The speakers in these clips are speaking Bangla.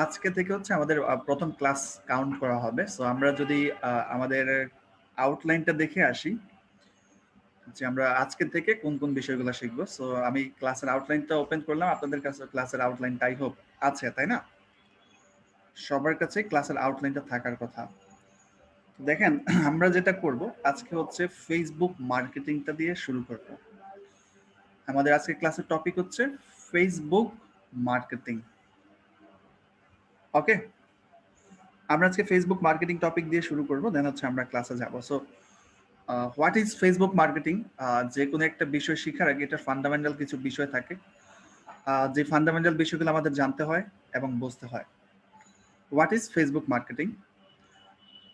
আজকে থেকে হচ্ছে আমাদের প্রথম ক্লাস কাউন্ট করা হবে। সো আমরা যদি আমাদের আউটলাইনটা দেখে আসি যে আমরা আজকে থেকে কোন কোন বিষয়গুলো শিখবো। সো আমি ক্লাসের আউটলাইনটা ওপেন করলাম, আপনাদের কাছে ক্লাসের আউটলাইনটাই হোপ আছে, তাই না? সবার কাছে ক্লাসের আউটলাইনটা থাকার কথা। দেখেন, আমরা যেটা করব আজকে হচ্ছে ফেসবুক মার্কেটিংটা দিয়ে শুরু করব। আমাদের আজকে ক্লাসের টপিক হচ্ছে ফেসবুক মার্কেটিং। ওকে, আমরা আজকে ফেসবুক মার্কেটিং টপিক দিয়ে শুরু করব, দেন হচ্ছে আমরা ক্লাসে যাব। So what is Facebook marketing? যে কোনো একটা বিষয় শেখার আগে এটা ফান্ডামেন্টাল কিছু বিষয় থাকে, যে ফান্ডামেন্টাল বিষয়গুলো আমাদের জানতে হয় এবং বুঝতে হয়। What is Facebook marketing?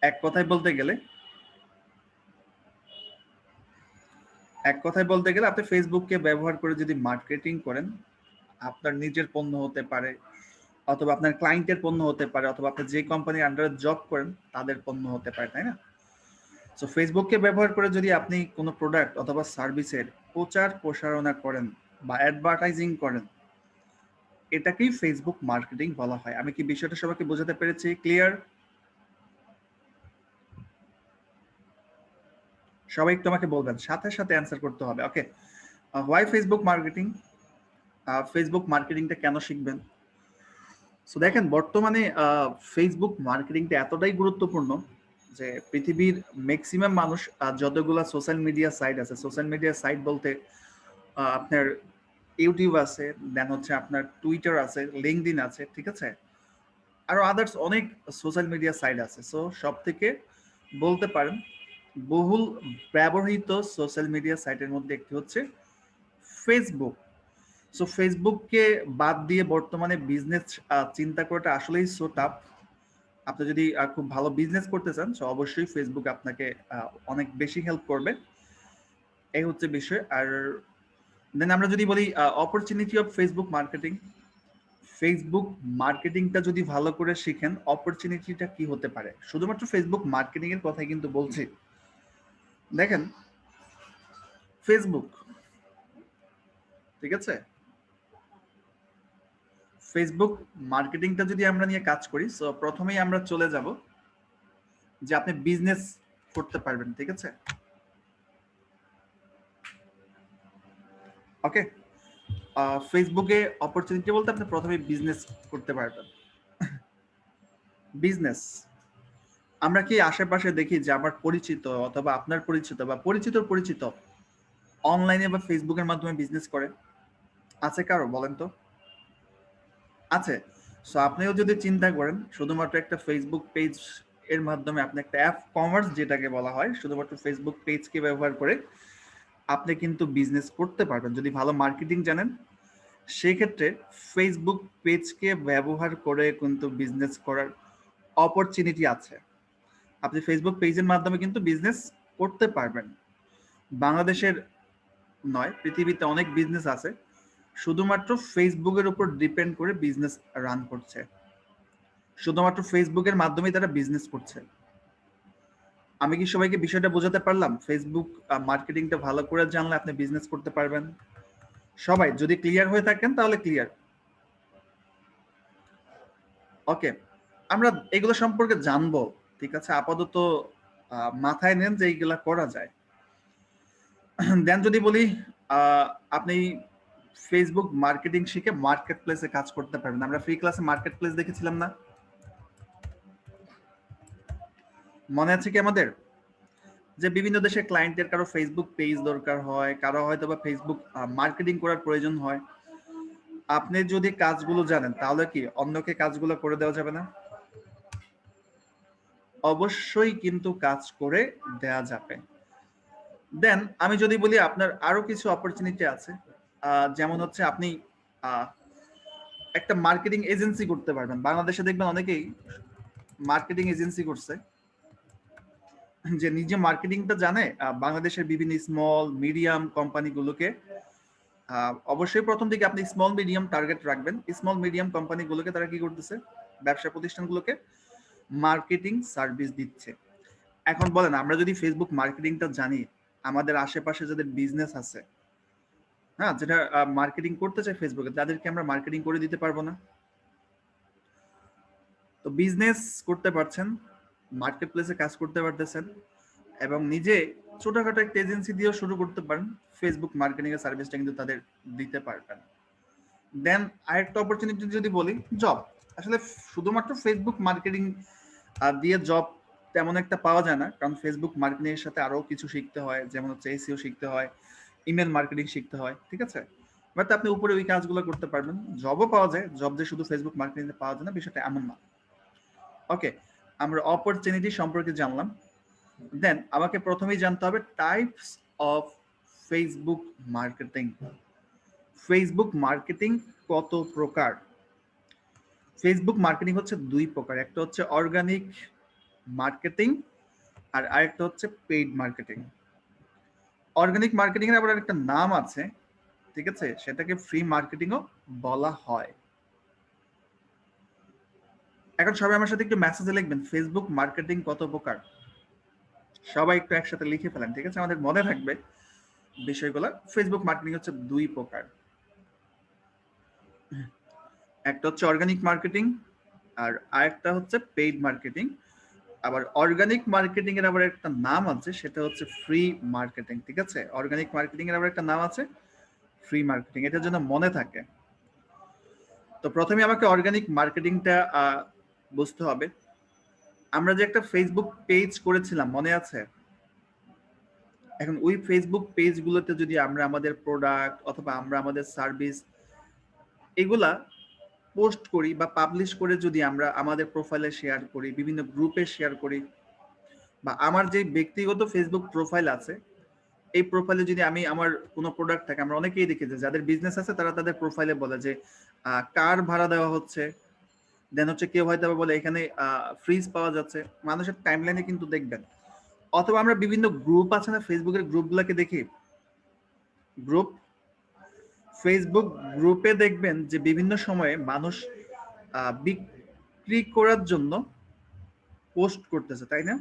এক কথায় বলতে গেলে আপনি ফেসবুককে ব্যবহার করে যদি মার্কেটিং করেন, আপনার নিজের পণ্য হতে পারে, অথবা আপনার ক্লায়েন্টের পণ্য হতে পারে, অথবা আপনি যে কোম্পানির আন্ডারে জব করেন তাদের পণ্য হতে পারে, তাই না? সো ফেসবুককে ব্যবহার করে যদি আপনি কোনো প্রোডাক্ট অথবা সার্ভিসের প্রচার প্রসারণা করেন বা অ্যাডভার্টাইজিং করেন, এটাকেই ফেসবুক মার্কেটিং বলা হয়। আমি কি বিষয়টা সবাইকে বোঝাতে পেরেছি? ক্লিয়ার? সবাই একটু আমাকে বলবেন, সাথে সাথে অ্যান্সার করতে হবে। ওকে, হোয়াই ফেসবুক মার্কেটিং? ফেসবুক মার্কেটিংটা কেন শিখবেন? সো দেখেন, বর্তমানে ফেসবুক মার্কেটিংটা এতটাই গুরুত্বপূর্ণ যে পৃথিবীর ম্যাক্সিমাম মানুষ যতগুলা সোশ্যাল মিডিয়া সাইট আছে, সোশ্যাল মিডিয়া সাইট বলতে আপনার ইউটিউব আছে, দেন হচ্ছে আপনার টুইটার আছে, লিঙ্কডইন আছে, ঠিক আছে, আরো আদার্স অনেক সোশ্যাল মিডিয়া সাইট আছে। সো সব থেকে বলতে পারেন বহুল ব্যবহৃত সোশ্যাল মিডিয়া সাইটের মধ্যে একটি হচ্ছে ফেসবুক। সো ফেসবুককে বাদ দিয়ে বর্তমানে বিজনেস চিন্তা করাটা আসলেই সো টাফ। আপনি যদি খুব ভালো বিজনেস করতে চান, সো অবশ্যই ফেসবুক আপনাকে অনেক বেশি হেল্প করবে। এই হচ্ছে বিষয়। আর দেন আমরা যদি বলি opportunity of Facebook marketing, Facebook মার্কেটিংটা যদি ভালো করে শিখেন, অপরচুনিটিটা কি হতে পারে? শুধুমাত্র ফেসবুক মার্কেটিং এর কথাই কিন্তু বলছি। দেখেন, ফেসবুক, ঠিক আছে, ফেসবুক মার্কেটিংটা যদি আমরা নিয়ে কাজ করি, সো প্রথমেই আমরা চলে যাব যে আপনি বিজনেস করতে পারবেন, ঠিক আছে? ওকে, ফেসবুকে অপরচুনিটি বলতে আপনি প্রথমে বিজনেস করতে পারবেন। বিজনেস, আমরা কি আশেপাশে দেখি যে আমার পরিচিত অথবা আপনার পরিচিত বা পরিচিত পরিচিত অনলাইনে বা ফেসবুকের মাধ্যমে বিজনেস করে? আছে কারো? বলেন তো। আছে। সো আপনিও যদি চিন্তা করেন শুধুমাত্র একটা ফেসবুক পেজ এর মাধ্যমে আপনি একটা অ্যাপ কমার্স যেটাকে বলা হয়, শুধুমাত্র ফেসবুক পেজকে ব্যবহার করে আপনি কিন্তু বিজনেস করতে পারবেন যদি ভালো মার্কেটিং জানেন। সেক্ষেত্রে ফেসবুক পেজকে ব্যবহার করে কিন্তু বিজনেস করার অপরচুনিটি আছে। আপনি ফেসবুক পেজের মাধ্যমে কিন্তু বিজনেস করতে পারবেন। বাংলাদেশের নয়, পৃথিবীতে অনেক বিজনেস আছে শুধুমাত্র ফেসবুকের উপর ডিপেন্ড করে বিজনেস রান করছে, শুধুমাত্র ফেসবুকের মাধ্যমেই তারা বিজনেস করছে। আমি কি সবাইকে বিষয়টা বোঝাতে পারলাম? ফেসবুক মার্কেটিংটা ভালো করে জানলে আপনি বিজনেস করতে পারবেন। সবাই যদি ক্লিয়ার হয়ে থাকেন তাহলে ক্লিয়ার। ওকে, আমরা এগুলো সম্পর্কে জানবো, ঠিক আছে? আপাতত মাথায় নেন যে এইগুলা করা যায়। দেন যদি বলি আপনি ফেসবুক মার্কেটিং শিখে মার্কেট প্লেসে কাজ করতে পারবেন। আমরা ফ্রি ক্লাসে মার্কেট প্লেস দেখেছিলাম না? মনে আছে কি আমাদের? যে বিভিন্ন দেশের ক্লায়েন্টের কারো ফেসবুক পেজ দরকার হয়, কারো হয়তো বা ফেসবুক মার্কেটিং করার প্রয়োজন হয়। আপনি যদি কাজগুলো জানেন তাহলে কি অন্যকে কাজগুলো করে দেওয়া যাবে না? অবশ্যই কিন্তু কাজ করে দেয়া যাবে। দেন আমি যদি বলি আপনার আরো কিছু অপরচুনিটি আছে, যেমন হচ্ছে আপনি আহ, একটা মার্কেটিং এজেন্সি করতে পারবেন। বাংলাদেশে দেখবেন অনেকেই মার্কেটিং এজেন্সি করছে, যে নিজে মার্কেটিংটা জানে। বাংলাদেশের বিভিন্ন স্মল মিডিয়াম কোম্পানিগুলোকে অবশ্যই প্রথম দিকে আপনি স্মল মিডিয়াম টার্গেট রাখবেন। স্মল মিডিয়াম কোম্পানিগুলোকে তারা কি করতেছে? ব্যবসা প্রতিষ্ঠানগুলোকে মার্কেটিং সার্ভিস দিচ্ছে। এখন বলেন, আমরা যদি ফেসবুক মার্কেটিংটা জানি, আমাদের আশেপাশে যাদের বিজনেস আছে, হ্যাঁ, যেটা মার্কেটিং করতে চায় ফেসবুকে, তাদেরকে আমরা মার্কেটিং করে দিতে পারবো না? তো বিজনেস করতে পারছেন, মার্কেট প্লেসে কাজ করতে পারতেছেন, এবং নিজে ছোটখাটো একটা এজেন্সি দিয়েও শুরু করতে পারেন। ফেসবুক মার্কেটিং এর সার্ভিসটা কিন্তু তাদের দিতে পারবেন। দেন আরেকটা অপরচুনিটি যদি বলি, জব। আসলে শুধুমাত্র ফেসবুক মার্কেটিং দিয়ে জব তেমন একটা পাওয়া যায় না, কারণ ফেসবুক মার্কেটিং এর সাথে আরো কিছু শিখতে হয়, যেমন হচ্ছে এসইও শিখতে হয়, ইমেল মার্কেটিং শিখতে হয়, ঠিক আছে? বাট আপনি উপরে ওই কাজগুলো করতে পারবেন, জবও পাওয়া যায়। জব যে শুধু ফেসবুক মার্কেটিং এ পাওয়া যায় না, বিষয়টা এমন না। ওকে, আমরা অপরচুনিটি সম্পর্কে জানলাম। দেন আমাকে প্রথমেই জানতে হবে types of Facebook marketing. Facebook marketing কত প্রকার? ফেসবুক মার্কেটিং হচ্ছে দুই প্রকার, একটা হচ্ছে অর্গানিক মার্কেটিং আর আরেকটা হচ্ছে পেইড মার্কেটিং। অর্গানিক মার্কেটিং এর আবার একটা নাম আছে, ঠিক আছে, সেটাকে ফ্রি মার্কেটিংও বলা হয়। এখন সবাই আমার সাথে একটু মেসেজে লিখবেন ফেসবুক মার্কেটিং কত প্রকার, সবাই একটু একসাথে লিখে ফেলেন, ঠিক আছে, আমাদের মনে থাকবে বিষয়গুলো। ফেসবুক মার্কেটিং হচ্ছে দুই প্রকার, একটা হচ্ছে অর্গানিক মার্কেটিং আর আরেকটা হচ্ছে পেইড মার্কেটিং। আবার অর্গানিক মার্কেটিং এর আবার একটা নাম আছে, সেটা হচ্ছে ফ্রি মার্কেটিং, ঠিক আছে? অর্গানিক মার্কেটিং এর আবার একটা নাম আছে ফ্রি মার্কেটিং, এটার জন্য মনে থাকে। তো প্রথমে আমাকে অর্গানিক মার্কেটিংটা বুঝতে হবে। আমরা যে একটা ফেসবুক পেজ করেছিলাম, মনে আছে? এখন ওই ফেসবুক পেজগুলোতে যদি আমরা আমাদের প্রোডাক্ট অথবা আমরা আমাদের সার্ভিস এগুলা পোস্ট করি বা পাবলিশ করে যদি আমরা আমাদের প্রোফাইলে শেয়ার করি, বিভিন্ন গ্রুপে শেয়ার করি, বা আমার যে ব্যক্তিগত ফেসবুক প্রোফাইল আছে, এই প্রোফাইলে যদি আমি আমার কোনো প্রোডাক্ট থাকে, আমরা অনেকেই দেখি যে যাদের বিজনেস আছে তারা তাদের প্রোফাইলে বলে যে কার ভাড়া দেওয়া হচ্ছে, দেন হচ্ছে কেউ হয়তো বলে এখানে ফ্রিজ পাওয়া যাচ্ছে, মানুষের টাইমলাইনে কিন্তু দেখবেন। অথবা আমরা বিভিন্ন গ্রুপ আছে না, ফেসবুকের গ্রুপগুলোকে দেখি, গ্রুপ, ফেসবুক গ্রুপে দেখবেন যে বিভিন্ন সময়ে মানুষ বিক্রি করার জন্য পোস্ট করতেছে, তাই না?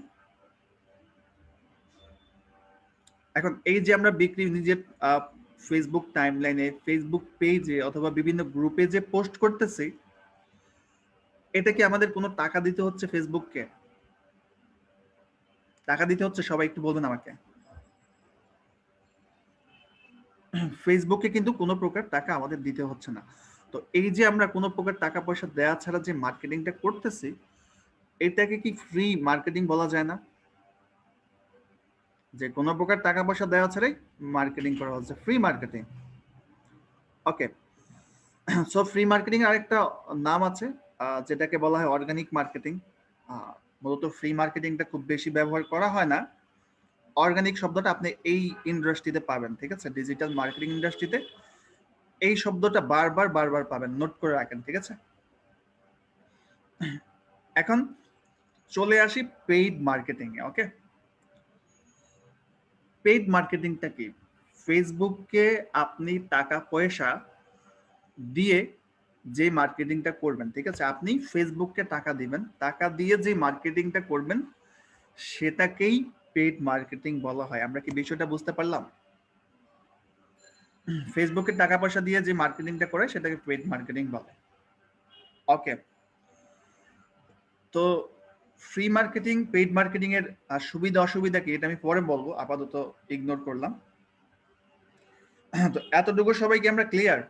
এখন এই যে আমরা বিক্রি নিজের ফেসবুক টাইমলাইনে, ফেসবুক পেজে অথবা বিভিন্ন গ্রুপে যে পোস্ট করতেছি, এটা কি আমাদের কোনো টাকা দিতে হচ্ছে ফেসবুককে? টাকা দিতে হচ্ছে? সবাই একটু বলবেন আমাকে। ফেসবুকে কিন্তু কোনো প্রকার টাকা আমাদের দিতে হচ্ছে না। তো এই যে আমরা কোনো প্রকার টাকা পয়সা দেওয়া ছাড়া যে মার্কেটিংটা করতেছি, এটাকে কি ফ্রি মার্কেটিং বলা যায় না? যে কোনো প্রকার টাকা পয়সা দেওয়া ছাড়াই মার্কেটিং করা হচ্ছে, ফ্রি মার্কেটিং। ওকে, সো ফ্রি মার্কেটিং এর আরেকটা নাম আছে, যেটাকে বলা হয় অর্গানিক মার্কেটিং। মূলত ফ্রি মার্কেটিংটা খুব বেশি ব্যবহার করা হয় না। অর্গানিক শব্দটা আপনি এই ইন্ডাস্ট্রিতে পাবেন, ঠিক আছে, ডিজিটাল মার্কেটিং ইন্ডাস্ট্রিতে এই শব্দটা বারবার বারবার পাবেন, নোট করে রাখেন, ঠিক আছে? এখন চলে আসি পেইড মার্কেটিং এ। ওকে, পেইড মার্কেটিংটা কি? ফেসবুকে আপনি টাকা পয়সা দিয়ে যে মার্কেটিংটা করবেন, ঠিক আছে, আপনি ফেসবুককে টাকা দিবেন, টাকা দিয়ে যে মার্কেটিংটা করবেন সেটাকেই পেইড মার্কেটিং বলা হয়। আমরা কি বিষয়টা বুঝতে পারলাম? ফেসবুকে টাকা পয়সা দিয়ে যে মার্কেটিংটা করে সেটাকে পেইড মার্কেটিং বলে। ওকে, তো ফ্রি মার্কেটিং, পেইড মার্কেটিং এর সুবিধা অসুবিধা কি এটা আমি পরে বলবো, আপাতত ইগনোর করলাম। তো এতটুকু সবাইকে আমরা ক্লিয়ার?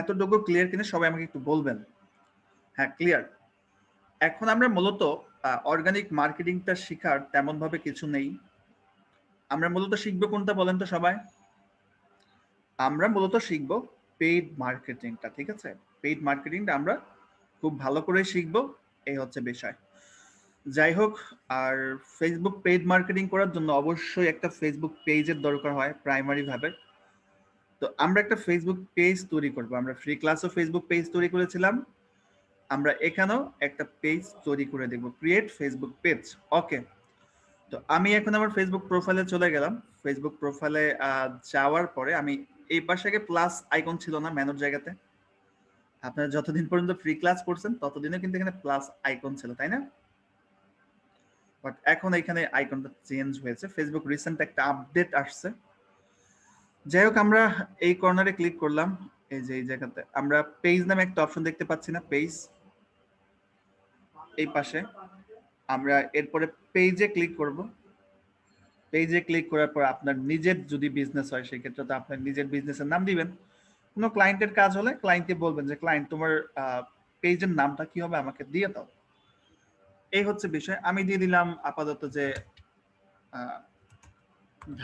এতটুকু ক্লিয়ার কিনা সবাই আমাকে একটু বলবেন। হ্যাঁ, ক্লিয়ার। এখন আমরা মূলত অর্গানিক মার্কেটিংটা শেখার তেমন ভাবে কিছু নেই। আমরা মূলত শিখবো কোনটা বলেন তো সবাই? আমরা মূলত শিখবো পেইড মার্কেটিংটা, ঠিক আছে? পেইড মার্কেটিংটা আমরা খুব ভালো করে শিখবো, এই হচ্ছে বিষয়। যাই হোক, আর ফেসবুক পেইড মার্কেটিং করার জন্য অবশ্যই একটা ফেসবুক পেজের দরকার হয় প্রাইমারি ভাবে। তো আমরা একটা ফেসবুক পেজ তৈরি করব। আমরা ফ্রি ক্লাসও ফেসবুক পেজ তৈরি করেছিলাম, আমরা এখানেও একটা পেজ তৈরি করে দেখব, ক্রিয়েট ফেসবুক পেজ। ওকে, তো আমি এখন আমার ফেসবুক প্রোফাইলে চলে গেলাম। ফেসবুক প্রোফাইলে যাওয়ার পরে আমি এই পাশে আগে প্লাস আইকন ছিল না মেনুর জায়গাতে, আপনারা যতদিন পর্যন্ত ফ্রি ক্লাস করছেন ততদিনও কিন্তু এখানে প্লাস আইকন ছিল, তাই না? বাট এখন এখানে আইকনটা চেঞ্জ হয়েছে, ফেসবুক রিসেন্ট একটা আপডেট আসছে। যাই হোক, আমরা এই কর্নারে ক্লিক করলাম, এই যে এই জায়গাতে আমরা পেজ নামে একটা অপশন দেখতে পাচ্ছি না, পেজ, এই পাশে আমরা এরপরে পেজে ক্লিক করব। পেজে ক্লিক করার পর আপনার নিজের যদি বিজনেস হয় সেক্ষেত্রে তো আপনার নিজের বিজনেসের নাম দিবেন। কোনো ক্লায়েন্টের কাজ হলে ক্লায়েন্টকে বলবেন যে ক্লায়েন্ট তোমার পেজের নামটা কি হবে আমাকে দিয়ে দাও। এই হচ্ছে বিষয়। আমি দিয়ে দিলাম আপাতত যে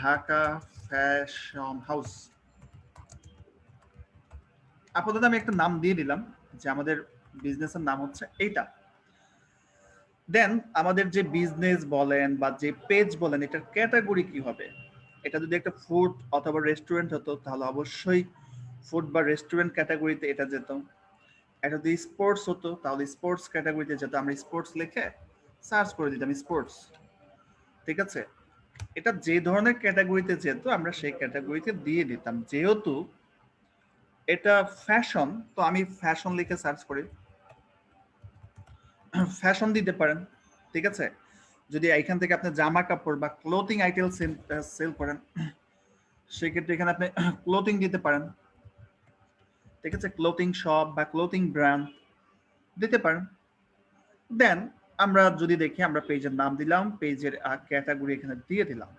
ঢাকা ফ্যাশন হাউস। আপাতত আমি একটা নাম দিয়ে দিলাম যে আমাদের বিজনেসের নাম হচ্ছে এইটা। দেন আমাদের যে বিজনেস বলেন বা যে পেজ বলেন এটার ক্যাটাগরি কি হবে। এটা যদি একটা ফুড অথবা রেস্টুরেন্ট হতো তাহলে অবশ্যই ফুড বা রেস্টুরেন্ট ক্যাটাগরিতে এটা যেত। এটা যদি স্পোর্টস হতো তাহলে স্পোর্টস ক্যাটাগরিতে যেত। আমরা স্পোর্টস লিখে সার্চ করে দিতাম স্পোর্টস। ঠিক আছে, এটা যে ধরনের ক্যাটাগরিতে যেত আমরা সেই ক্যাটাগরিতে দিয়ে দিতাম। যেহেতু এটা ফ্যাশন তো আমি ফ্যাশন লিখে সার্চ করি, ফ্যাশন দিতে পারেন। ঠিক আছে, যদি এখান থেকে আপনি জামা কাপড় বা ক্লোথিং আইটেম সেল করেন সেক্ষেত্রে এখানে আপনি ক্লোথিং দিতে পারেন। ঠিক আছে, ক্লোথিং শপ বা ক্লোথিং ব্র্যান্ড দিতে পারেন। দেন আমরা যদি দেখি আমরা পেজের নাম দিলাম, পেজের ক্যাটাগরি এখানে দিয়ে দিলাম।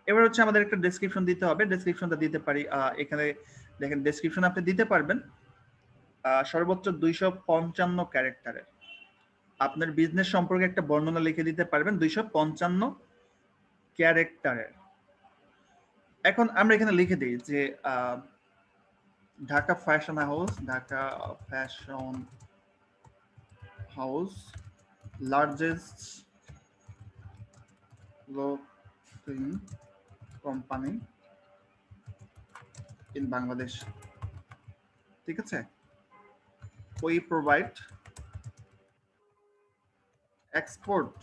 এবার হচ্ছে আমাদের একটা ডেসক্রিপশন দিতে হবে। ডেসক্রিপশনটা দিতে পারি এখানে দেখেন ডেসক্রিপশন আপনি দিতে পারবেন সর্বোচ্চ 255 ক্যারেক্টারের। আপনার বিজনেস সম্পর্কে একটা বর্ণনা লিখে দিতে পারবেন 255 ক্যারেক্টারের। এখন আমরা এখানে লিখে দিই যে Dhaka fashion house, Dhaka fashion house largest clothing company in Bangladesh. ঠিক আছে, we provide export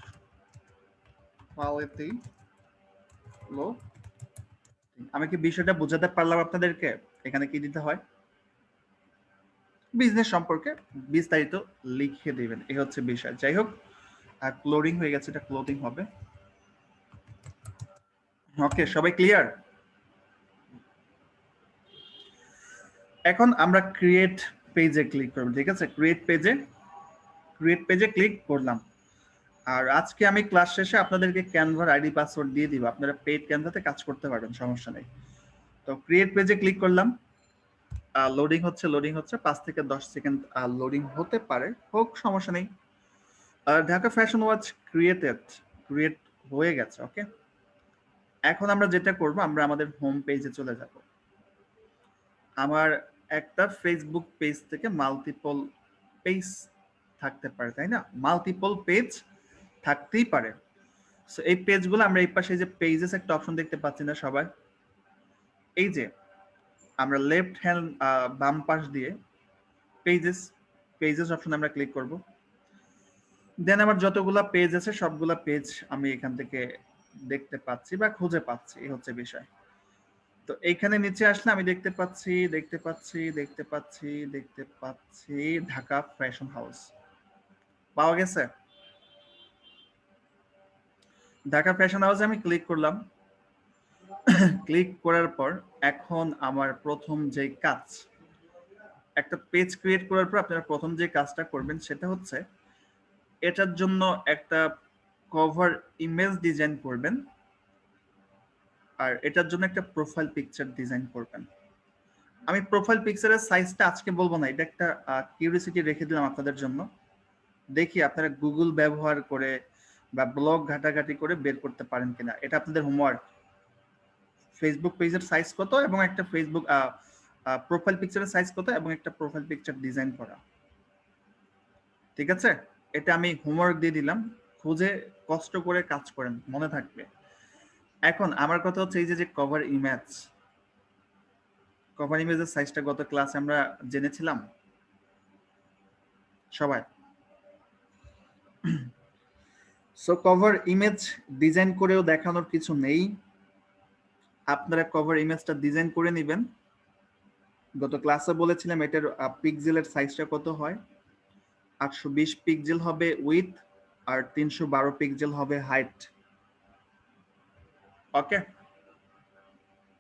quality low। আমি কি বিষয়টা বোঝাতে পারলাম আপনাদেরকে? এখানে কি দিতে হয়, বিজনেস সম্পর্কে বিস্তারিত লিখে দিবেন, এই হচ্ছে বিষয়। যাই হোক ক্লোরিং হয়ে গেছে, এটা ক্লোথিং হবে। ওকে, সবাই ক্লিয়ার? এখন আমরা ক্রিয়েট পেজে ক্লিক করব। ঠিক আছে, ক্রিয়েট পেজে ক্লিক করলাম। আর আজকে আমি ক্লাস শেষে আপনাদেরকে ক্যানভার আইডি পাসওয়ার্ড দিয়ে দিব, আপনারা পেইড ক্যানভাতে কাজ করতে পারবেন, সমস্যা নেই। তো ক্রিয়েট পেজে ক্লিক করলাম, লোডিং হচ্ছে 5 থেকে 10 সেকেন্ড লোডিং হতে পারে, হোক সমস্যা নেই। ঢাকা ফ্যাশন ওয়াচ ক্রিয়েট হয়ে গেছে। ওকে, এখন আমরা যেটা করব আমরা আমাদের হোম পেজে চলে যাব। আমার একটা ফেসবুক পেজ থেকে মাল্টিপল পেজ থাকতে পারে, তাই না? মাল্টিপল পেজ থাকতেই পারে। সো এই পেজগুলো আমরা এই পাশে যে পেজেস একটা অপশন দেখতে পাচ্ছি না সবাই, এই যে আমরা লেফট হ্যান্ড বাম পাশ দিয়ে পেজেস অপশন আমরা ক্লিক করব। দেন আমার যতগুলা পেজ আছে সবগুলা পেজ আমি এখান থেকে দেখতে পাচ্ছি বা খুঁজে পাচ্ছি, এই হচ্ছে বিষয়। তো এইখানে নিচে আসলে আমি দেখতে পাচ্ছি ঢাকা ফ্যাশন হাউস পাওয়া গেছে। ঢাকা ফ্যাশন হাউসে আমি ক্লিক করলাম। ক্লিক করার পর এখন আমার প্রথম যে কাজ, একটা পেজ ক্রিয়েট করার পর আপনারা প্রথম যে কাজটা করবেন সেটা হচ্ছে এটার জন্য একটা কভার ইমেজ ডিজাইন করবেন আর এটার জন্য একটা প্রোফাইল পিকচার ডিজাইন করবেন। আমি প্রোফাইল পিকচারের সাইজটা আজকে বলবো না, এটা একটা কিউরিওসিটি রেখে দিলাম আপনাদের জন্য। দেখি আপনারা গুগল ব্যবহার করে বা ব্লগ ঘাটাঘাটি করে বের করতে পারেন কিনা, এটা আপনাদের হোমওয়ার্ক। ফেসবুক পেজের সাইজ কত এবং একটা ফেসবুক প্রোফাইল পিকচারের সাইজ কত এবং একটা প্রোফাইল পিকচার ডিজাইন করা। ঠিক আছে, এটা আমি হোমওয়ার্ক দিয়ে দিলাম, খুঁজে কষ্ট করে কাজ করেন, মনে থাকবে। এখন আমার কথা হচ্ছে এই যে কভার ইমেজের সাইজটা গত ক্লাসে আমরা জেনেছিলাম সবাই। সো কভার ইমেজ ডিজাইন করেও দেখানোর কিছু নেই, আপনারা কভার ইমেজটা ডিজাইন করে নেবেন। গত ক্লাসে বলেছিলাম এটার পিক্সেলের সাইজটা কত হয়, 820 পিক্সেল হবে উইথ আর 312 পিক্সেল হবে হাইট। ওকে,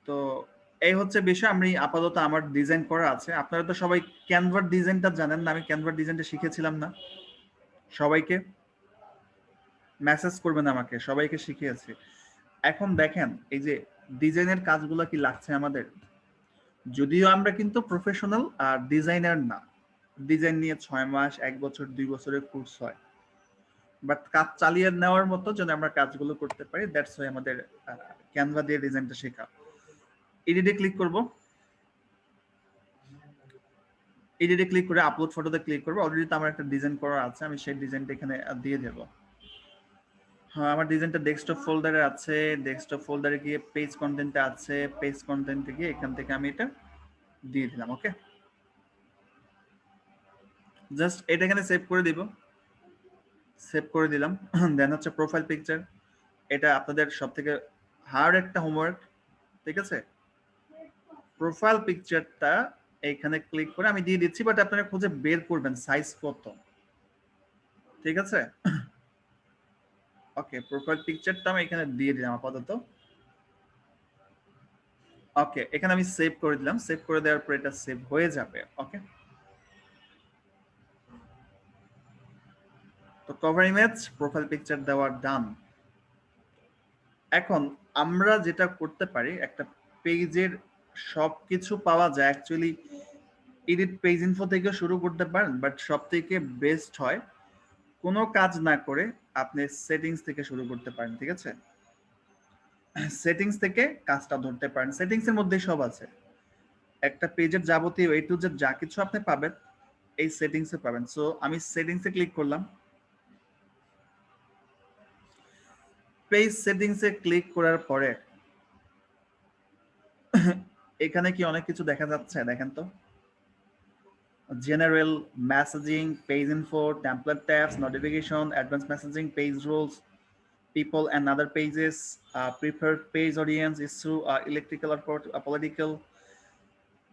তো এই হচ্ছে বিষয়। আমি আপাতত আমার ডিজাইন করা আছে। আপনারা তো সবাই ক্যানভার ডিজাইনটা জানেন না, আমি ক্যানভার ডিজাইনটা শিখেছিলাম না। সবাইকে মেসেজ করবেন আমাকে, সবাইকে শিখিয়েছি। এখন দেখেন এই যে ডিজাইনের কাজগুলো কি লাগছে আমাদের, যদিও আমরা কিন্তু প্রফেশনাল আর ডিজাইনার না, ডিজাইন নিয়ে 6 মাস 1 বছর 2 বছরের কোর্স হয়, বাট কাজ চালিয়ে নেওয়ার মতো যেন আমরা কাজগুলো করতে পারি, দ্যাটস ওয়াই আমাদের ক্যানভা দিয়ে ডিজাইনটা শেখা। এডিটে ক্লিক করব, এডিটে ক্লিক করে আপলোড ফটোতে ক্লিক করব। অলরেডি তো আমার একটা ডিজাইন করা আছে, আমি সেই ডিজাইনটা এখানে দিয়ে দেব। হ্যাঁ, আমার ডিজাইনটা ডেস্কটপ ফোল্ডারে আছে, ডেস্কটপ ফোল্ডারে গিয়ে পেজ কন্টেন্টে আছে, পেজ কন্টেন্টে গিয়ে এখান থেকে আমি এটা দিয়ে দিলাম। ওকে, জাস্ট এটা এখানে সেভ করে দিব, সেভ করে দিলাম। দেন হচ্ছে প্রোফাইল পিকচার, এটা আপনাদের সব থেকে হার্ড একটা হোমওয়ার্ক, ঠিক আছে। প্রোফাইল পিকচারটা এখানে ক্লিক করে আমি দিয়ে দিচ্ছি, বাট আপনারা খুঁজে বের করবেন সাইজ কত, ঠিক আছে। ওকে, প্রোফাইল পিকচারটা আমি এখানে দিয়ে দিলাম আপাতত। ওকে, এখানে আমি সেভ করে দিলাম, সেভ করে দেওয়ার পর এটা সেভ হয়ে যাবে। ওকে, তো কভার ইমেজ প্রোফাইল পিকচার দেওয়া ডান। এখন আমরা যেটা করতে পারি, একটা পেজের সবকিছু পাওয়া যায় অ্যাকচুয়ালি এডিট পেজ ইনফো থেকে শুরু করতে পারেন, বাট সব থেকে বেস্ট হয় কোনো কাজ না করে আপনি সেটিংস থেকে শুরু করতে পারেন, ঠিক আছে। সেটিংস থেকে কাজটা ধরতে পারেন, সেটিংস এর মধ্যেই সব আছে। একটা পেজের যাবতীয় এ টু জেড যা কিছু আপনি পাবেন এই সেটিংসে পাবেন। সো আমি সেটিংসে ক্লিক করলাম, পেজ সেটিংসে ক্লিক করার পরে এখানে কি অনেক কিছু দেখা যাচ্ছে, দেখেন তো। General, messaging, page info, template tabs, notification, advance messaging, page rules, people and other pages, preferred page audience, issue, electrical or political,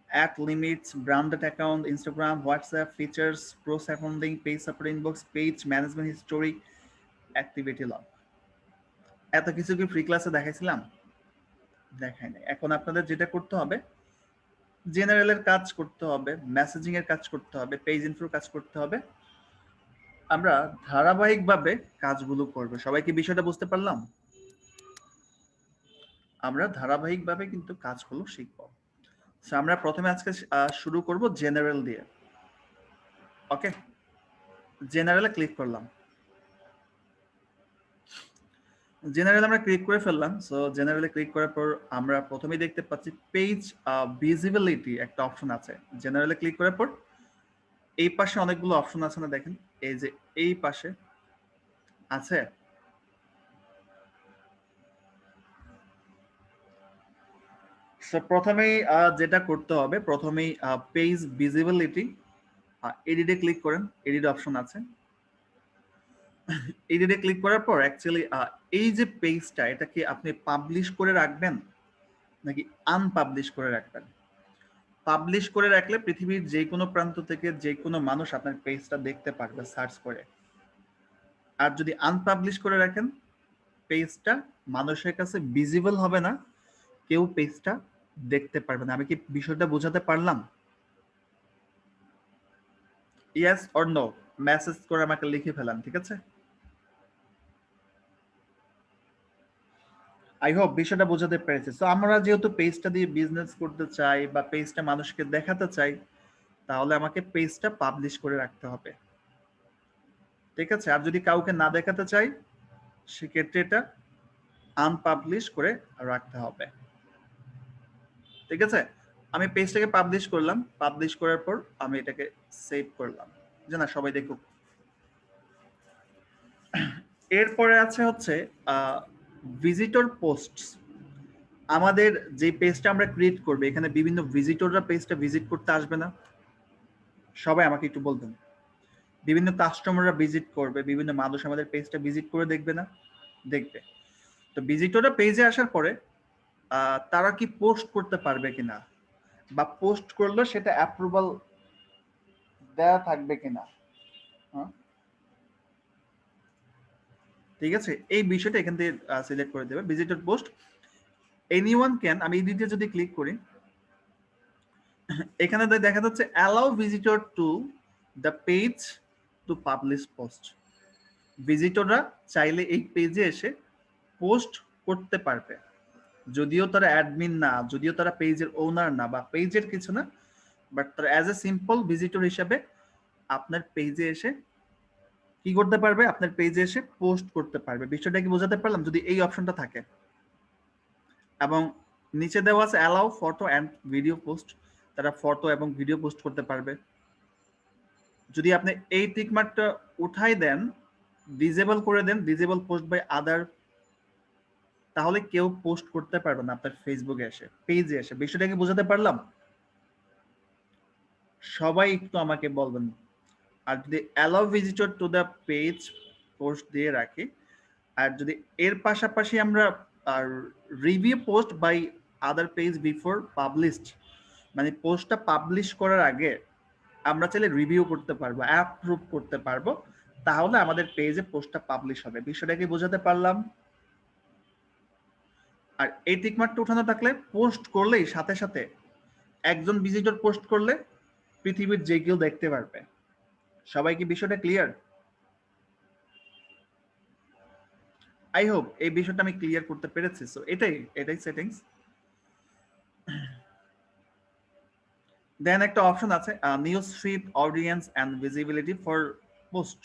at limits, branded account, Instagram, WhatsApp, features, pro surrounding, page support inbox, page management history, activity log। এত কিছু কি ফ্রি ক্লাসে দেখাইছিলাম? দেখাই নাই। এখন আপনাদের যেটা করতে হবে, জেনারেলের কাজ করতে হবে, মেসেজিং এর কাজ করতে হবে, পেজ ইনফোর কাজ করতে হবে। আমরা ধারাবাহিকভাবে কাজগুলো করব। সবাই কি বিষয়টা বুঝতে পারলাম? আমরা ধারাবাহিকভাবে কিন্তু কাজগুলো শিখব। আমরা প্রথমে আজকে শুরু করব জেনারেল দিয়ে। ওকে, জেনারেলে ক্লিক করলাম, জেনারেল আমরা ক্লিক করে ফেললাম। সো জেনারেলে ক্লিক করার পর আমরা প্রথমেই দেখতে পাচ্ছি পেজ ভিজিবিলিটি একটা অপশন আছে। জেনারেলে ক্লিক করার পর এই পাশে অনেকগুলো অপশন আছে না, দেখেন এই যে এই পাশে আছে। সো প্রথমেই যেটা করতে হবে, প্রথমেই পেজ ভিজিবিলিটি, এডিটে ক্লিক করেন, এডিট অপশন আছে। এডিটে ক্লিক করার পর অ্যাকচুয়ালি এই যে পেজটা, এটা কি আপনি পাবলিশ করে রাখবেন নাকি আনপাবলিশ করে রাখবেন? পাবলিশ করে রাখলে পৃথিবীর যে কোনো প্রান্ত থেকে যে কোনো মানুষ আপনার পেজটা দেখতে পারবে সার্চ করে। আর যদি আনপাবলিশ করে রাখেন, পেজটা মানুষের কাছে ভিজিবল হবে না, কেউ পেজটা দেখতে পারবে না। আমি কি বিষয়টা বোঝাতে পারলাম? ইয়েস অর নো মেসেজ করে আমাকে লিখে ফেলান, ঠিক আছে। আই হোপ বিষয়টা বোঝাতে পেরেছি। সো আমরা যেহেতু পেজটা দিয়ে বিজনেস করতে চাই বা পেজটা মানুষকে দেখাতে চাই, তাহলে আমাকে পেজটা পাবলিশ করে রাখতে হবে, ঠিক আছে। আর যদি কাউকে না দেখাতে চাই, সেক্ষেত্রে এটা আনপাবলিশ করে রাখতে হবে, ঠিক আছে। আমি পেজটাকে পাবলিশ করলাম, পাবলিশ করার পর আমি এটাকে সেভ করলাম যে না সবাই দেখুক। এরপরে আছে হচ্ছে ভিজিটর পোস্ট। আমাদের যে পেজটা আমরা ক্রিয়েট করবো, এখানে বিভিন্ন ভিজিটররা পেজটা ভিজিট করতে আসবে না? সবাই আমাকে একটু বলবেন। বিভিন্ন কাস্টমাররা ভিজিট করবে, বিভিন্ন মানুষ আমাদের পেজটা ভিজিট করে দেখবে না? দেখবে। তো ভিজিটররা পেজে আসার পরে তারা কি পোস্ট করতে পারবে কিনা, বা পোস্ট করলে সেটা অ্যাপ্রুভাল দেওয়া থাকবে কিনা, হ্যাঁ ঠিক আছে। এই বিষয়টা এখান থেকে সিলেক্ট করে দেবে। ভিজিটর পোস্ট এনিওয়ান ক্যান, আমি এই দিকে যদি ক্লিক করি, এখানে দেখা যাচ্ছে allow visitor to the page to publish post. ভিজিটররা চাইলে এই পেজে এসে পোস্ট করতে পারবে, যদিও তারা অ্যাডমিন না, যদিও তারা পেজের ওনার না বা পেজের কিছু না, বাট তারা অ্যাজ এ সিম্পল ভিজিটর হিসাবে আপনার পেজে এসে কি করতে পারবে, আপনার পেজে এসে পোস্ট করতে পারবে। বিষয়টা কি বোঝাতে পারলাম? যদি এই অপশনটা থাকে, এবং নিচে দেওয়া আছে allow photo and video post, তারা ফটো এবং ভিডিও পোস্ট করতে পারবে। যদি আপনি এই টিক মার্কটা উঠাই দেন, ডিজেবল করে দেন, ডিজেবল পোস্ট বাই আদার, তাহলে কেউ পোস্ট করতে পারবে না আপনার ফেসবুকে এসে, পেজে এসে। বিষয়টা কি বোঝাতে পারলাম? সবাই একটু আমাকে বলবেন। আর যদি allow visitor to the page post দিয়ে রাখি, আর যদি এর পাশাপাশি আমরা review post by other page before published, মানে পোস্টটা পাবলিশ করার আগে আমরা চাইলে রিভিউ করতে পারবো, অ্যাপ্রুভ করতে পারবো, তাহলে আমাদের পেজে পোস্টটা পাবলিশ হবে। বিষয়টা কি বোঝাতে পারলাম? আর এই টিকমার্কটা উঠানো থাকলে পোস্ট করলেই সাথে সাথে একজন ভিজিটর পোস্ট করলে পৃথিবীর যে কেউ দেখতে পারবে। সবাই কি বিষয়টা ক্লিয়ার? আই হোপ এই বিষয়টা আমি ক্লিয়ার করতে পেরেছি। সো এটাই সেটিংস। দেন একটা অপশন আছে news feed audience and visibility for post.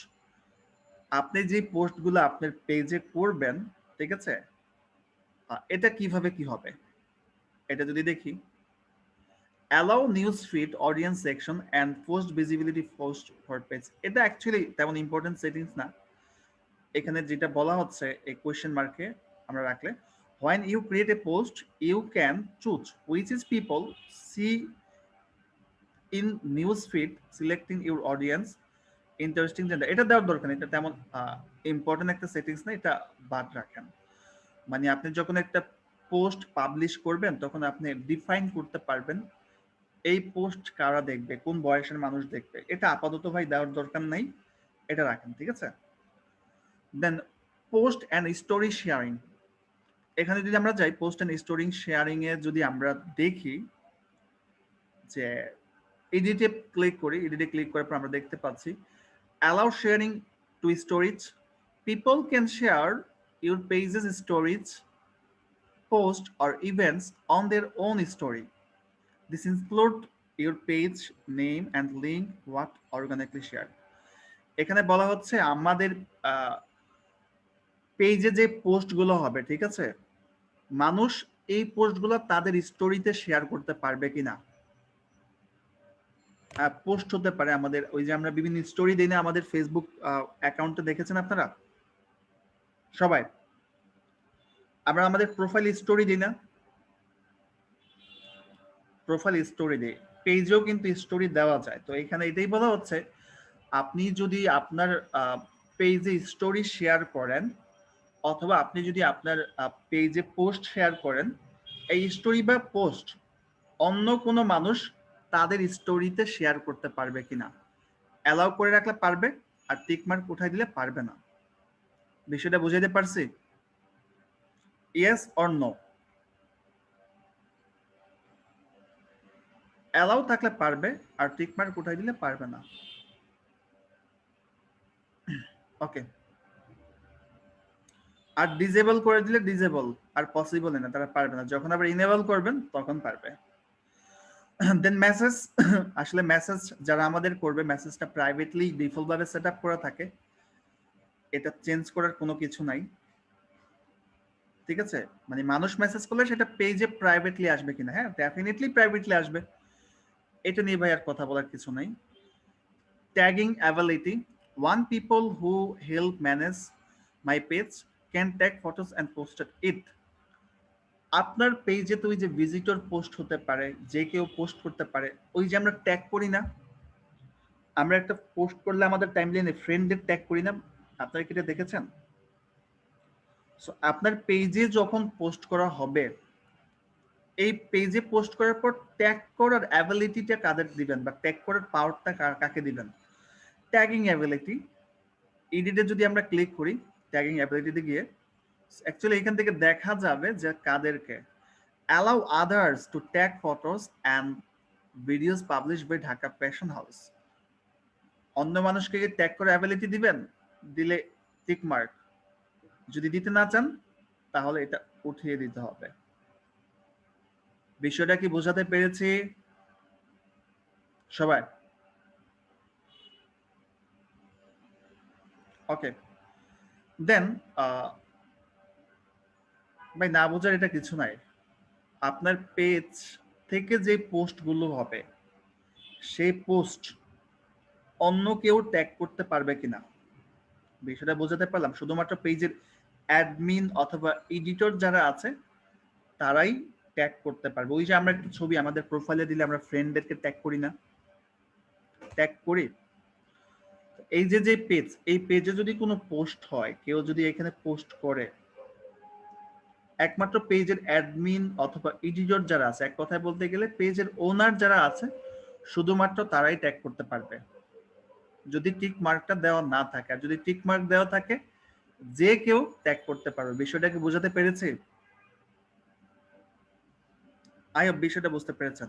আপনি যে পোস্টগুলো আপনার পেজে করবেন, ঠিক আছে, এটা কিভাবে কি হবে, এটা যদি দেখি, allow news feed audience section and post visibility post for page, এটা অ্যাকচুয়ালি তেমন ইম্পর্টেন্ট সেটিংস না। এখানে যেটা বলা হচ্ছে এই কোয়েশ্চেন মার্কে আমরা রাখলে, when you create a post you can choose which is people see in news feed, selecting your audience interesting gender, এটা দেওয়ার দরকার নেই, এটা তেমন ইম্পর্টেন্ট একটা সেটিংস না, এটা বাদ রাখেন। মানে আপনি যখন একটা পোস্ট পাবলিশ করবেন তখন আপনি ডিফাইন করতে পারবেন এই পোস্ট কারা দেখবে, কোন বয়সের মানুষ দেখবে, এটা আপাতত ভাই দেওয়ার দরকার নাই, এটা রাখেন, ঠিক আছে। দেন পোস্ট অ্যান্ড স্টোরি শেয়ারিং, এখানে যদি আমরা যাই পোস্ট অ্যান্ড স্টোরি শেয়ারিং এ যদি আমরা দেখি যে এডিটে ক্লিক করি, এডিটে ক্লিক করার পর আমরা দেখতে পাচ্ছি allow sharing to storage, people can share your page's storage post or events on their own story. This include your page name and link what organically shared. এখানে বলা হচ্ছে আমাদের পেজে যে পোস্টগুলো হবে, ঠিক আছে, মানুষ এই পোস্টগুলো তাদের স্টোরিতে শেয়ার করতে পারবে কিনা। পোস্ট হতে পারে আমাদের, ওই যে আমরা বিভিন্ন স্টোরি দিই না আমাদের ফেসবুক অ্যাকাউন্টে, দেখেছেন আপনারা সবাই, আমরা আমাদের প্রোফাইল স্টোরি দিই না, প্রোফাইল স্টোরি দিই, পেজেও কিন্তু স্টোরি দেওয়া যায়। তো এখানে এটাই বলা হচ্ছে আপনি যদি আপনার পেজে স্টোরি শেয়ার করেন, অথবা আপনি যদি আপনার পেজে পোস্ট শেয়ার করেন, এই স্টোরি বা পোস্ট অন্য কোনো মানুষ তাদের স্টোরিতে শেয়ার করতে পারবে কিনা। অ্যালাউ করে রাখলে পারবে, আর টিক মার্ক উঠাই দিলে পারবে না। বিষয়টা বুঝাইতে পারছি? Yes or no? অ্যালাউ থাকলে পারবে, আর টিক মার্ক উঠাই দিলে পারবে না। ওকে। আর ডিজেবল করে দিলে ডিজেবল আর পসিবল না, তারা পারবে না। যখন আবার ইনেবল করবেন তখন পারবে। দেন মেসেজ, আসলে মেসেজ যারা আমাদের করবে, মেসেজটা প্রাইভেটলি ডিফল্ট ভাবে সেট আপ করা থাকে, এটা চেঞ্জ করার কোনো কিছু নাই, ঠিক আছে। মানে মানুষ মেসেজ করলে সেটা পেজে প্রাইভেটলি আসবে কিনা, হ্যাঁ ডেফিনেটলি প্রাইভেটলি আসবে, এটা নিয়ে ভাই আর কথা বলার কিছু নাই। Tagging ability, one people who help manage my page can tag photos and post it. আপনার পেজে তো ওই যে ভিজিটর পোস্ট হতে পারে, যে কেউ পোস্ট করতে পারে, ওই যে আমরা ট্যাগ করি না, আমরা একটা পোস্ট করলে আমাদের টাইমলাইনে ফ্রেন্ডদের ট্যাগ করি না, আপনারা কি এটা দেখেছেন? সো আপনার পেজে যখন পোস্ট করা হবে, এই পেজে পোস্ট করার পর ট্যাগ করার অ্যাবিলিটিটা কাদের দিবেন, বা ট্যাগ করার পাওয়ারটা কাকে দিবেন? ট্যাগিং অ্যাবিলিটি, এডিটে যদি আমরা ক্লিক করি, ট্যাগিং অ্যাবিলিটিতে গিয়ে অ্যাকচুয়ালি এখান থেকে দেখা যাবে যে কাদেরকে। Allow others to tag photos and videos publish by Dhaka fashion house. অন্য মানুষকে ট্যাগ করে অ্যাবিলিটি দিবেন, দিলে টিক মার্ক। যদি দিতে না চান তাহলে এটা উঠিয়ে দিতে হবে। বিষয়টা কি বোঝাতে পেরেছি সবাই? ওকে, দেন ভাই না বোঝার এটা কিছু নাই। আপনার পেজ থেকে যে পোস্টগুলো হবে সেই পোস্ট অন্য কেউ ট্যাগ করতে পারবে কিনা, বিষয়টা বোঝাতে পারলাম? শুধুমাত্র পেজের অ্যাডমিন অথবা এডিটর যারা আছে তারাই ট্যাগ করতে পারবে। ওই যে আমরা একটা ছবি আমাদের প্রোফাইলে দিলে আমরা ফ্রেন্ডদেরকে ট্যাগ করি না? ট্যাগ করি। এই যে পেজ, এই পেজে যদি কোনো পোস্ট হয়, কেউ যদি এখানে পোস্ট করে, একমাত্র পেজের অ্যাডমিন অথবা এডিটর যারা আছে, এক কথায় বলতে গেলে পেজের ওনার যারা আছে, শুধুমাত্র তারাই ট্যাগ করতে পারবে যদি টিক মার্কটা দেওয়া না থাকে। আর যদি টিক মার্ক দেওয়া থাকে যে কেউ ট্যাগ করতে পারবে। বিষয়টা কি বোঝাতে পেরেছি? আই হোপ বিষয়টা বুঝতে পেরেছেন।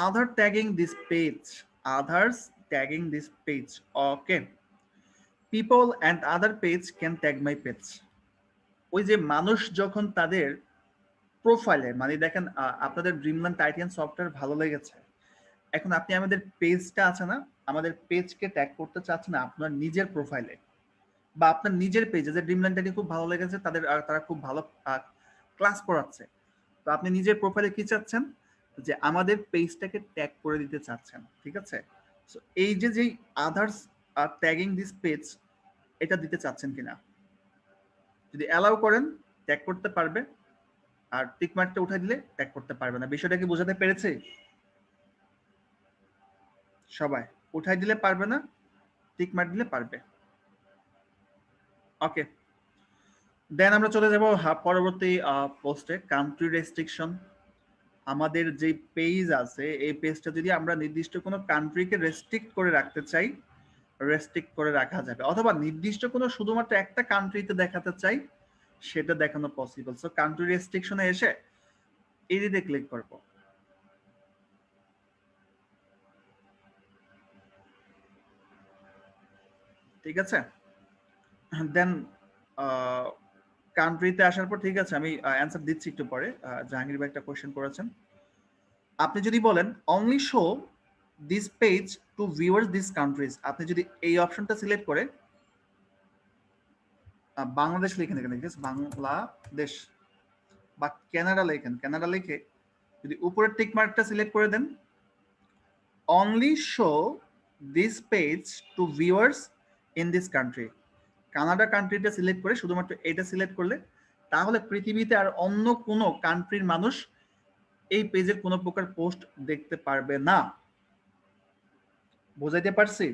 Other tagging this page, others tagging this page, okay. People and other page can tag my page. ওই যে মানুষ যখন তাদের প্রোফাইলে, মানে দেখেন আপনাদের ড্রিমল্যান্ড টাইটান সফটওয়্যার ভালো লেগেছে, এখন আপনি আমাদের পেজটা আছে না, আমাদের পেজকে ট্যাগ করতে চাচ্ছেন না আপনার নিজের প্রোফাইলে বা আপনার নিজের পেজে, যে ড্রিমল্যান্ড টাইটান খুব ভালো লেগেছে, তাদের তারা খুব ভালো ক্লাস করাচ্ছে, তো আপনি নিজের প্রোফাইলে কি চাচ্ছেন, যে আমাদের পেজটাকে ট্যাগ করে দিতে চাচ্ছেন, ঠিক আছে? সো এই যে যেই others are tagging this page, এটা দিতে চাচ্ছেন কিনা? যদি অ্যালাউ করেন ট্যাগ করতে পারবে, আর টিক মার্কটা উঠাই দিলে ট্যাগ করতে পারবে না। বিষয়টা কি বোঝাতে পেরেছে সবাই? উঠাই দিলে পারবে না, টিক মার্ক দিলে পারবে। ওকে, দেন আমরা চলে যাব পরবর্তী পোস্টে, কান্ট্রি রেস্ট্রিকশন। আমাদের যে পেজ আছে এই পেজটা যদি আমরা নির্দিষ্ট কোনো কান্ট্রিকে রেস্ট্রিক্ট করে রাখতে চাই, রেস্ট্রিক্ট করে রাখা যাবে, অথবা নির্দিষ্ট কোনো শুধুমাত্র একটা কান্ট্রিতে দেখাতে চাই, সেটা দেখানো পসিবল। সো কান্ট্রি রেস্ট্রিকশনে এসে এডিটে ক্লিক করব। ঠিক আছে, দেন কান্ট্রিতে আসার পর, ঠিক আছে আমি অ্যান্সার দিচ্ছি একটু পরে। জাহাঙ্গীর ভাই একটা কোয়েশ্চেন করেছেন। আপনি যদি বলেন only show this page to viewers this countries, আপনি যদি এই অপশনটা সিলেক্ট করে বাংলাদেশ লিখে দেখেন, বাংলাদেশ বা কানাডা লেখেন, কানাডা লিখে যদি উপরের টিক মার্কটা সিলেক্ট করে দেন, only show this page to viewers in this country, Canada কান্ট্রিটা সিলেক্ট করে শুধুমাত্র এটা সিলেক্ট করলে, তাহলে পৃথিবীতে আর অন্য কোনো কান্ট্রির মানুষ এই পেজের কোনো প্রকার পোস্ট দেখতে পারবে না। বোঝাইতে পারছি?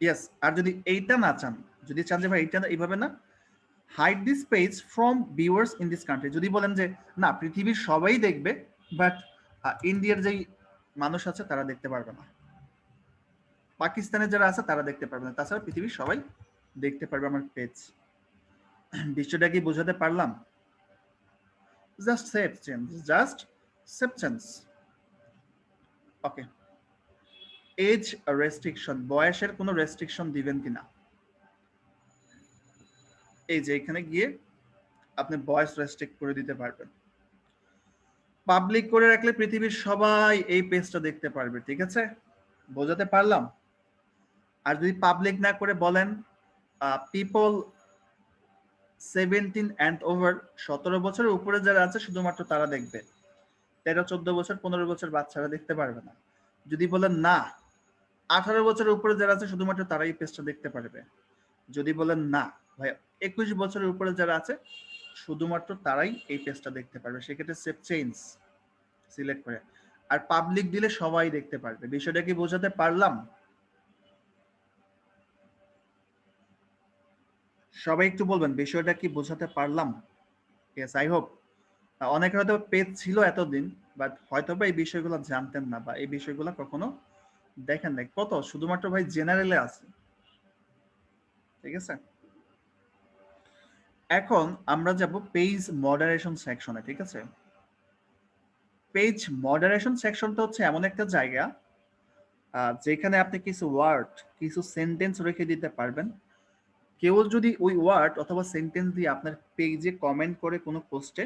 ইয়েস। আর যদি এইটা না চান, যদি চান যে ভাই এইটা এইভাবে না, hide this page from viewers in this country, যদি বলেন যে না পৃথিবীর সবাই দেখবে বাট ইন্ডিয়ার যেই মানুষ আছে তারা দেখতে পারবে না, পাকিস্তানের যারা আছে তারা দেখতে পারবে না, তাছাড়া পৃথিবীর সবাই দেখতে পারবে আমার পেজ। বিষয়টা কি বোঝাতে পারলাম? Just save change, just save change. Okay, age restriction, বয়সের কোনো রেস্ট্রিকশন দিবেন কিনা? এই যে এখানে গিয়ে আপনি বয়স রেস্ট্রিক্ট করে দিতে পারবেন। পাবলিক করে রাখলে পৃথিবীর সবাই এই পেজটা দেখতে পারবে, ঠিক আছে? বোঝাতে পারলাম? আর যদি পাবলিক না করে বলেন পিপল 17 অ্যান্ড ওভার, 17 বছরের উপরে যারা আছে শুধুমাত্র তারা দেখবে, 13, 14 বছর, 15 বছর বাচ্চারা দেখতে পারবে না। যদি বলেন না 18 বছরের উপরে যারা আছে শুধুমাত্র তারাই পেজটা দেখতে পারবে, যদি বলেন না ভাই 21 বছরের উপরে যারা আছে শুধুমাত্র তারাই এই পেজটা দেখতে পারবে, সেক্ষেত্রে সেভ চেঞ্জ সিলেক্ট করে, আর পাবলিক দিলে সবাই দেখতে পারবে। বিষয়টা কি বোঝাতে পারলাম? সবাই একটু বলবেন বিষয়টা কি বোঝাতে পারলাম? Yes, I hope. অনেকের হয়তো পেজ ছিল এতদিন, বাট হয়তো বা এই বিষয়গুলো জানতেন না বা এই বিষয়গুলো কখনো দেখেন নাই। কত শুধুমাত্র ভাই জেনারেলে আছে, ঠিক আছে? এখন আমরা যাব পেজ মডারেশন সেকশনে, ঠিক আছে? পেজ মডারেশন সেকশনটা হচ্ছে এমন একটা জায়গা যেখানে আপনি কিছু ওয়ার্ড, কিছু সেন্টেন্স রেখে দিতে পারবেন। কেউ যদি ওই ওয়ার্ড অথবা সেন্টেন্স দিয়ে আপনার পেজে কমেন্ট করে কোনো পোস্টে,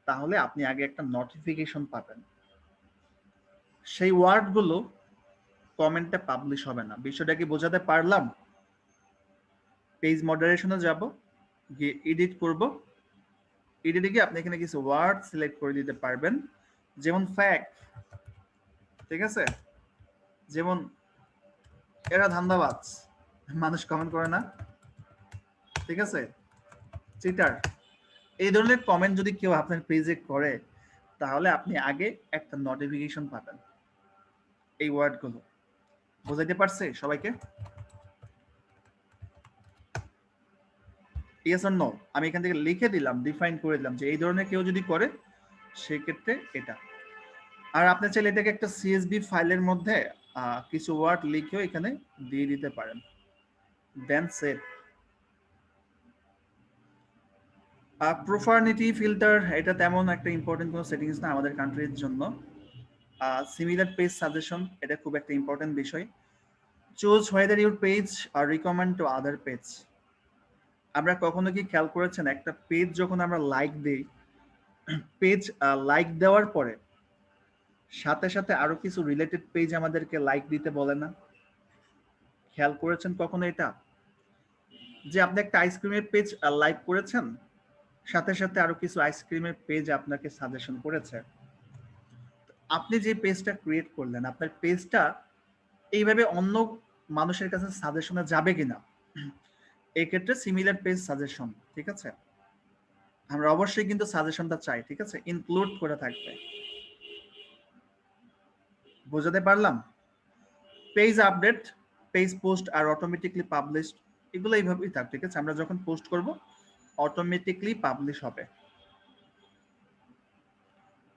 তাহলে আপনি আগে একটা নোটিফিকেশন পাবেন। সেই ওয়ার্ডগুলো কমেন্টে পাবলিশ হবে না। বিষয়টা কি বোঝাতে পারলাম? পেজ মডারেশনে যাব, গিয়ে এডিট করব। এডিটে গিয়ে আপনি এখানে কিছু ওয়ার্ড সিলেক্ট করে দিতে পারবেন, যেমন ফ্যাক্ট, ঠিক আছে? যেমন এরা ধান্দাবাজ, মানুষ কমেন্ট করে না, ঠিক আছে? চিটার, এই ধরনের কমেন্ট যদি কেউ আপনার পেজে করে, তাহলে আপনি আগে একটা নোটিফিকেশন পাবেন। এই ওয়ার্ডগুলো বোঝাইতে পারছে সবাইকে? Yes or no? আমি এখান থেকে লিখে দিলাম, ডিফাইন করে দিলাম যে এই ধরনের কেউ যদি করে, সেক্ষেত্রে এটা। আর আপনি চাইলে এটাকে একটা সিএসভি ফাইলের মধ্যে কিছু ওয়ার্ড লিখেও এখানে দিয়ে দিতে পারেন। দেন সেভ। প্রোফার্নিটি ফিল্টার, এটা তেমন একটা ইম্পর্টেন্ট কোনো সেটিংস না আমাদের কান্ট্রির জন্য। সিমিলার পেজ সাজেশন, এটা খুব একটা ইম্পর্টেন্ট বিষয়। Choose whether your page are recommend to other page. আমরা কখনো কি খেয়াল করেছেন, একটা পেজ যখন আমরা লাইক দিই, পেজ লাইক দেওয়ার পরে সাথে সাথে আরো কিছু রিলেটেড পেজ আমাদেরকে লাইক দিতে বলে না? খেয়াল করেছেন কখনো এটা? যে আপনি একটা আইসক্রিমের পেজ লাইক করেছেন, সাথে সাথে আরো কিছু আইসক্রিমের পেজ আপনাকে সাজেশন করেছে। আপনি যে পেজটা ক্রিয়েট করলেন, আপনার পেজটা এইভাবে অন্য মানুষের কাছে সাজেশনে যাবে কিনা, এই ক্ষেত্রে সিমিলার পেজ সাজেশন, ঠিক আছে? আমরা অবশ্যই কিন্তু সাজেশনটা চাই, ঠিক আছে? ইনক্লুড করে থাকবে। বোঝাতে পারলাম? পেজ আপডেট, পেজ পোস্ট আর অটোমেটিকলি পাবলিশড, এগুলো এইভাবেই থাক, ঠিক আছে? আমরা যখন পোস্ট করব অটোমেটিকলি পাবলিশ হবে।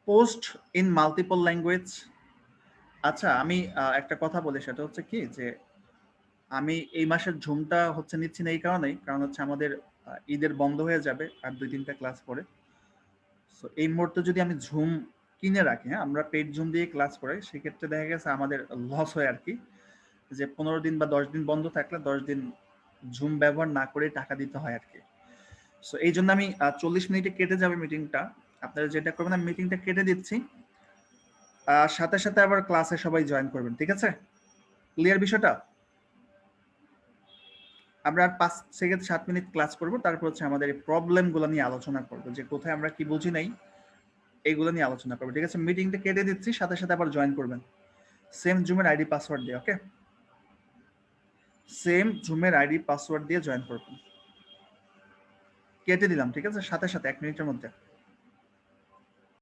Post in multiple language. আচ্ছা, আমি একটা কথা বলি, সেটা হচ্ছে কি যে আমি এই মাসের ঝুমটা হচ্ছে নিচ্ছি না এই কারণেই, কারণ হচ্ছে আমাদের ঈদের বন্ধ হয়ে যাবে আর 2-3টা ক্লাস পরে। সো এই মুহূর্তে যদি আমি ঝুম কিনে রাখি, হ্যাঁ, আমরা পেড ঝুম দিয়ে ক্লাস করাই, সেক্ষেত্রে দেখা গেছে আমাদের লস হয় আর কি, যে 15 দিন বা 10 দিন বন্ধ থাকলে 10 দিন ঝুম ব্যবহার না করে টাকা দিতে হয় আর কি। সো এই জন্য আমি 40 মিনিটে কেটে যাবে মিটিংটা। আপনারা যেটা করবেন, আমি মিটিংটা কেটে দিচ্ছি, সাথে সাথে আবার ক্লাসে সবাই জয়েন করবেন, ঠিক আছে? ক্লিয়ার বিষয়টা? আমরা আর 5 থেকে 7 মিনিট ক্লাস করব, তারপর হচ্ছে আমাদের এই প্রবলেমগুলো নিয়ে আলোচনা করব, যে কোথায় আমরা কি বুঝি নাই, এইগুলো নিয়ে আলোচনা করবো, ঠিক আছে? মিটিংটা কেটে দিচ্ছি, সাথে সাথে আবার জয়েন করবেন সেম জুমের আইডি পাসওয়ার্ড দিয়ে। ওকে, সেম জুমের আইডি পাসওয়ার্ড দিয়ে জয়েন করবেন। কেটে দিলাম, ঠিক আছে? সাথে সাথে 1 মিনিটের মধ্যে।